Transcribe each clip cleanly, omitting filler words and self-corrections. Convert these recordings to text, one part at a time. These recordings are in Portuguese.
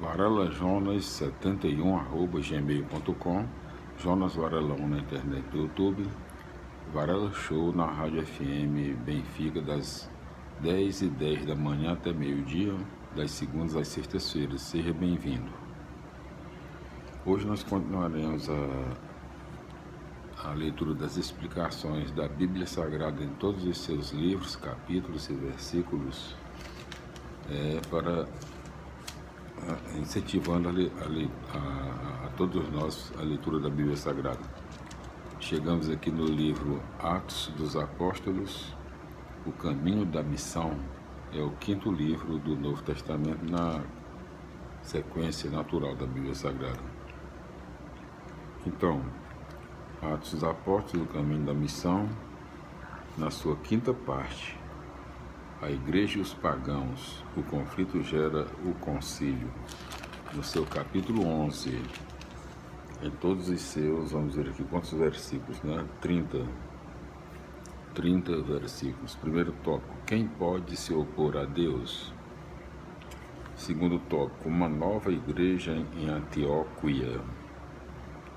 varelajonas71@gmail.com, Jonas Varelão na internet do YouTube, Varela Show na Rádio FM Benfica das 10h10 da manhã até meio-dia, das segundas às sextas-feiras. Seja bem-vindo. Hoje nós continuaremos a leitura das explicações da Bíblia Sagrada em todos os seus livros, capítulos e versículos, incentivando a todos nós a leitura da Bíblia Sagrada. Chegamos aqui no livro Atos dos Apóstolos, o Caminho da Missão. É o quinto livro do Novo Testamento na sequência natural da Bíblia Sagrada. Então, Atos dos Apóstolos, o Caminho da Missão, na sua quinta parte, a Igreja e os Pagãos, o conflito gera o concílio, no seu capítulo 11, em todos os seus, vamos ver aqui quantos versículos, né? 30 versículos. Primeiro tópico, quem pode se opor a Deus? Segundo tópico, uma nova igreja em Antioquia.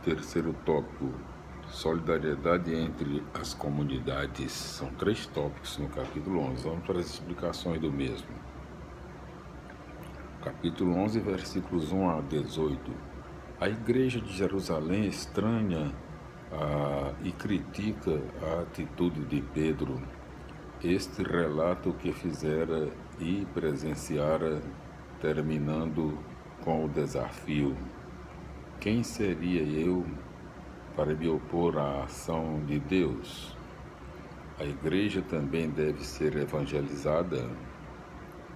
Terceiro tópico, solidariedade entre as comunidades. São 3 tópicos no capítulo 11. Vamos para as explicações do mesmo. Capítulo 11, versículos 1 a 18. A igreja de Jerusalém estranha e critica a atitude de Pedro. Este relato que fizera e presenciara, terminando com o desafio: quem seria eu para me opor à ação de Deus? A igreja também deve ser evangelizada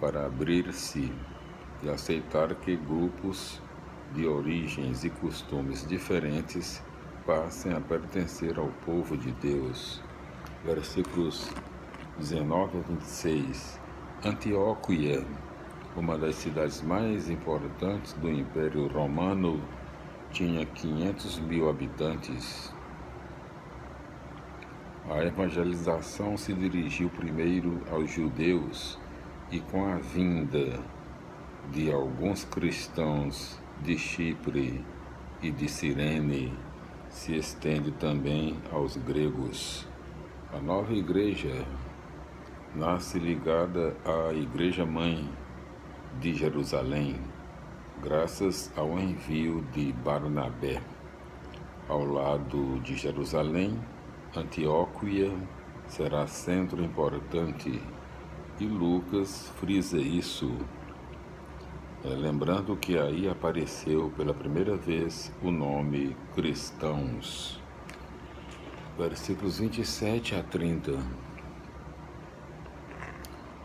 para abrir-se e aceitar que grupos de origens e costumes diferentes passem a pertencer ao povo de Deus. Versículos 19 a 26. Antioquia, uma das cidades mais importantes do Império Romano, tinha 500.000 habitantes. A evangelização se dirigiu primeiro aos judeus e, com a vinda de alguns cristãos de Chipre e de Cirene, se estende também aos gregos. A nova igreja nasce ligada à Igreja-mãe de Jerusalém, graças ao envio de Barnabé. Ao lado de Jerusalém, Antioquia será centro importante, e Lucas frisa isso, lembrando que aí apareceu pela primeira vez o nome cristãos. Versículos 27 a 30.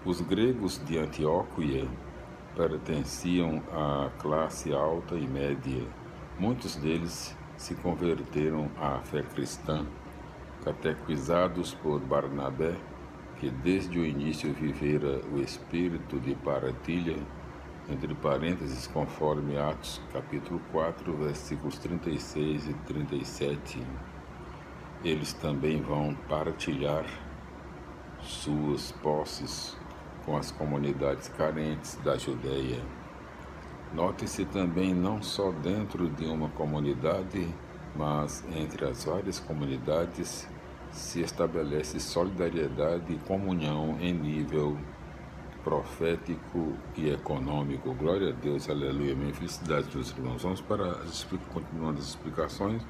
Os gregos de Antioquia pertenciam à classe alta e média. Muitos deles se converteram à fé cristã, catequizados por Barnabé, que desde o início vivera o espírito de partilha, entre parênteses, conforme Atos capítulo 4, versículos 36 e 37. Eles também vão partilhar suas posses com as comunidades carentes da Judeia. Note-se também não só dentro de uma comunidade, mas entre as várias comunidades se estabelece solidariedade e comunhão em nível profético e econômico. Glória a Deus, aleluia, minha felicidade, meus irmãos. Vamos continuando as explicações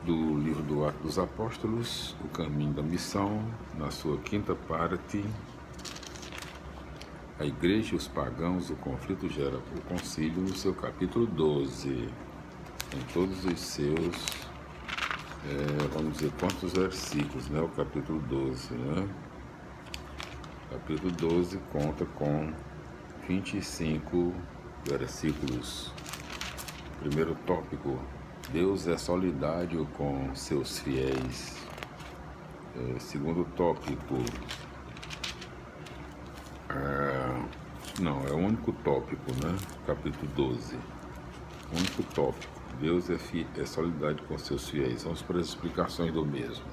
do livro do Atos dos Apóstolos, o Caminho da Missão, na sua quinta parte, a Igreja e os Pagãos, o conflito gera o concílio, no seu capítulo 12, em todos os seus, vamos dizer, quantos versículos, né? O capítulo 12, né? Capítulo 12 conta com 25 versículos. Primeiro tópico: Deus é solidário com seus fiéis. Segundo tópico, é o único tópico, né? Capítulo 12. Único tópico: Deus é solidário com seus fiéis. Vamos para as explicações do mesmo.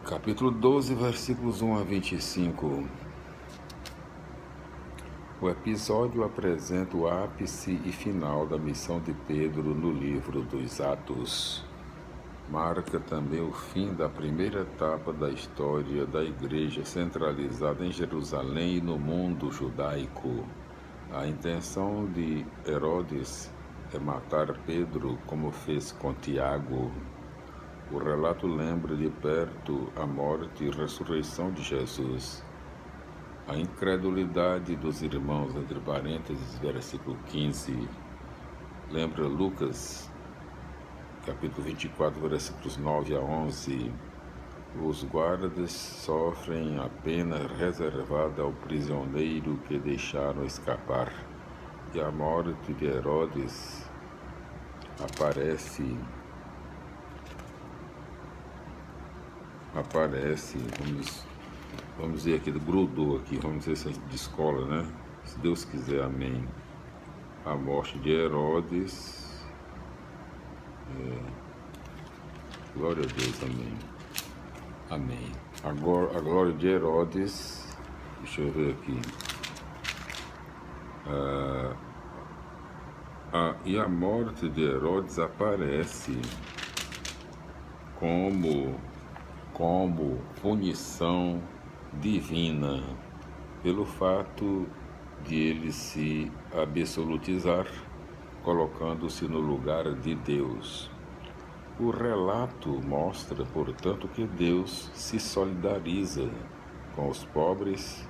Capítulo 12, versículos 1 a 25. O episódio apresenta o ápice e final da missão de Pedro no livro dos Atos. Marca também o fim da primeira etapa da história da igreja centralizada em Jerusalém e no mundo judaico. A intenção de Herodes é matar Pedro, como fez com Tiago. O relato lembra de perto a morte e ressurreição de Jesus. A incredulidade dos irmãos, entre parênteses, versículo 15, lembra Lucas, capítulo 24, versículos 9 a 11. Os guardas sofrem a pena reservada ao prisioneiro que deixaram escapar. E a morte de Herodes aparece, vamos dizer aqui, grudou aqui, vamos dizer de escola, né? Se Deus quiser, amém. A morte de Herodes, glória a Deus, amém. Amém. Agora, a glória de Herodes, deixa eu ver aqui. E a morte de Herodes aparece como punição divina pelo fato de ele se absolutizar, colocando-se no lugar de Deus. O relato mostra, portanto, que Deus se solidariza com os pobres,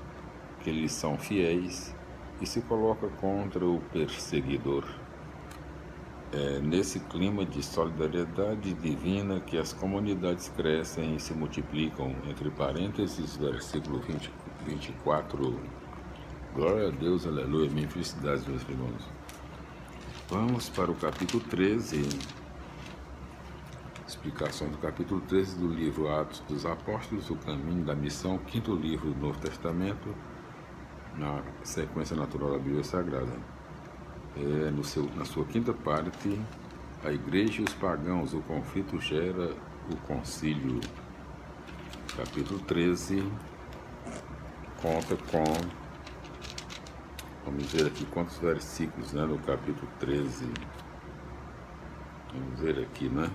que lhes são fiéis, e se coloca contra o perseguidor. É nesse clima de solidariedade divina que as comunidades crescem e se multiplicam, entre parênteses, versículo 24. Glória a Deus, aleluia, minha felicidade, meus irmãos. Vamos para o capítulo 13, explicação do capítulo 13 do livro Atos dos Apóstolos, o caminho da missão, quinto livro do Novo Testamento, na sequência natural da Bíblia Sagrada. Na sua quinta parte, a igreja e os pagãos, o conflito gera o concílio. Capítulo 13 conta com, vamos ver aqui quantos versículos, né, no capítulo 13. Vamos ver aqui, né?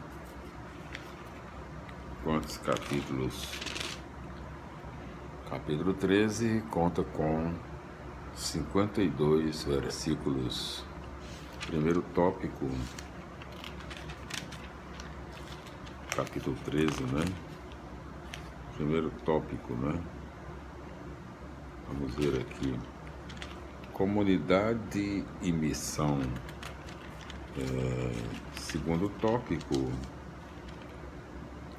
Quantos capítulos? Capítulo 13 conta com 52 versículos. Primeiro tópico, capítulo 13, né? Primeiro tópico, né? Vamos ver aqui. Comunidade e missão. Segundo tópico,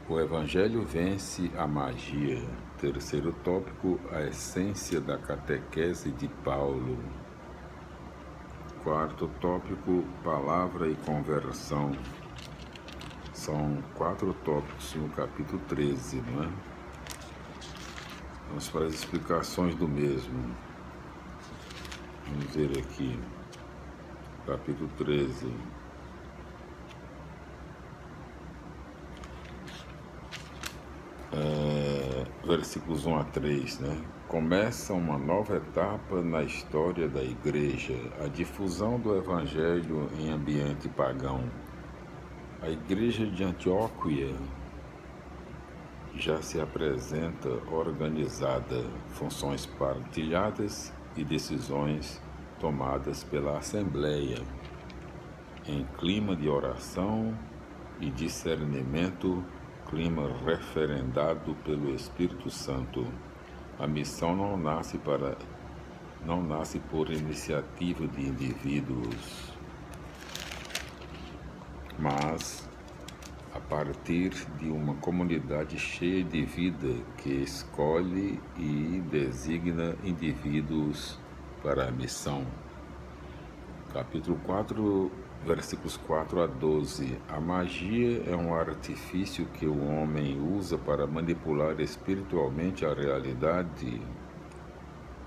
o Evangelho vence a magia. Terceiro tópico, a essência da catequese de Paulo. Quarto tópico, palavra e conversão. São 4 tópicos no capítulo 13, não é? Vamos para as explicações do mesmo. Vamos ver aqui, capítulo 13. Versículos 1 a 3, né? Começa uma nova etapa na história da igreja, a difusão do evangelho em ambiente pagão. A igreja de Antioquia já se apresenta organizada, funções partilhadas e decisões tomadas pela Assembleia, em clima de oração e discernimento, clima referendado pelo Espírito Santo. A missão não nasce por iniciativa de indivíduos, mas a partir de uma comunidade cheia de vida que escolhe e designa indivíduos para a missão. Capítulo 4, versículos 4 a 12. A magia é um artifício que o homem usa para manipular espiritualmente a realidade.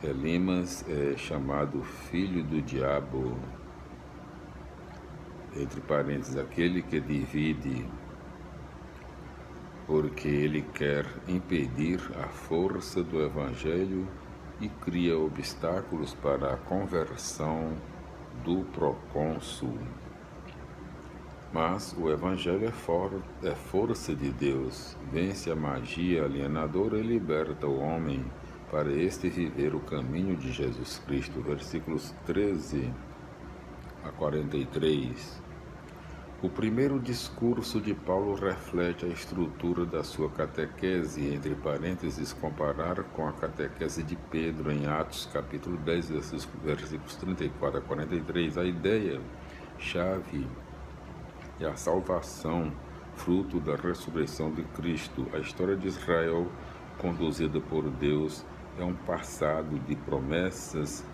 Elimas é chamado filho do diabo, entre parênteses, aquele que divide, porque ele quer impedir a força do Evangelho e cria obstáculos para a conversão do procônsul. Mas o Evangelho é força de Deus, vence a magia alienadora e liberta o homem para este viver o caminho de Jesus Cristo. Versículos 13 a 43. O primeiro discurso de Paulo reflete a estrutura da sua catequese, entre parênteses, comparar com a catequese de Pedro em Atos, capítulo 10, versículos 34 a 43. A ideia-chave é a salvação, fruto da ressurreição de Cristo. A história de Israel, conduzida por Deus, é um passado de promessas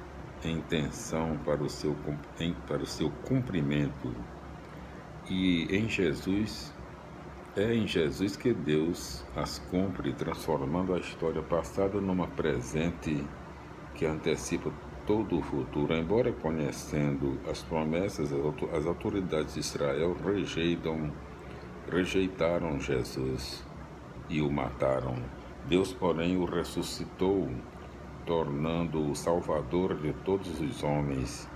em tensão para o seu cumprimento. E em Jesus que Deus as cumpre, transformando a história passada numa presente que antecipa todo o futuro. Embora conhecendo as promessas, as autoridades de Israel rejeitaram Jesus e o mataram. Deus, porém, o ressuscitou, tornando-o o Salvador de todos os homens.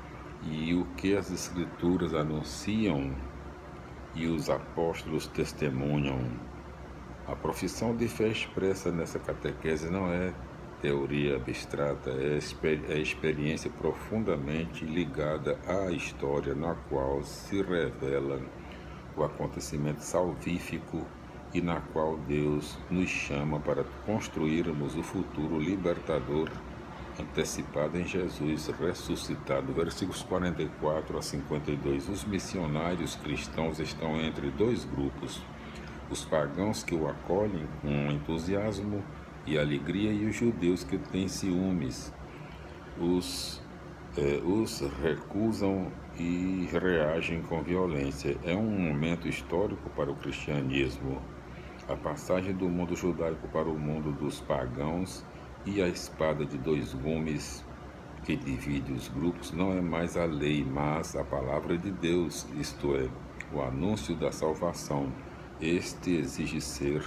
E o que as Escrituras anunciam e os apóstolos testemunham. A profissão de fé expressa nessa catequese não é teoria abstrata, é experiência profundamente ligada à história na qual se revela o acontecimento salvífico e na qual Deus nos chama para construirmos o futuro libertador antecipado em Jesus ressuscitado. Versículos 44 a 52. Os missionários cristãos estão entre dois grupos: os pagãos que o acolhem com entusiasmo e alegria e os judeus que têm ciúmes, os recusam e reagem com violência. É um momento histórico para o cristianismo. A passagem do mundo judaico para o mundo dos pagãos e a espada de dois gumes que divide os grupos não é mais a lei, mas a palavra de Deus, isto é, o anúncio da salvação. Este exige ser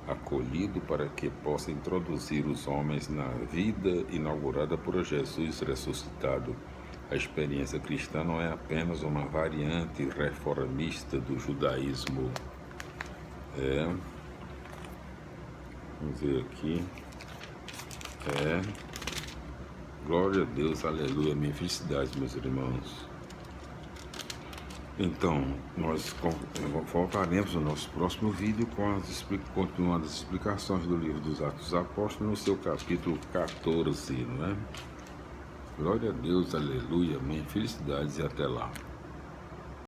acolhido para que possa introduzir os homens na vida inaugurada por Jesus ressuscitado. A experiência cristã não é apenas uma variante reformista do judaísmo. Vamos ver aqui. Glória a Deus, aleluia, minha felicidade, meus irmãos. Então, nós voltaremos no nosso próximo vídeo continuando as explicações do livro dos Atos dos Apóstolos no seu capítulo 14, não é? Glória a Deus, aleluia, minha felicidade e até lá.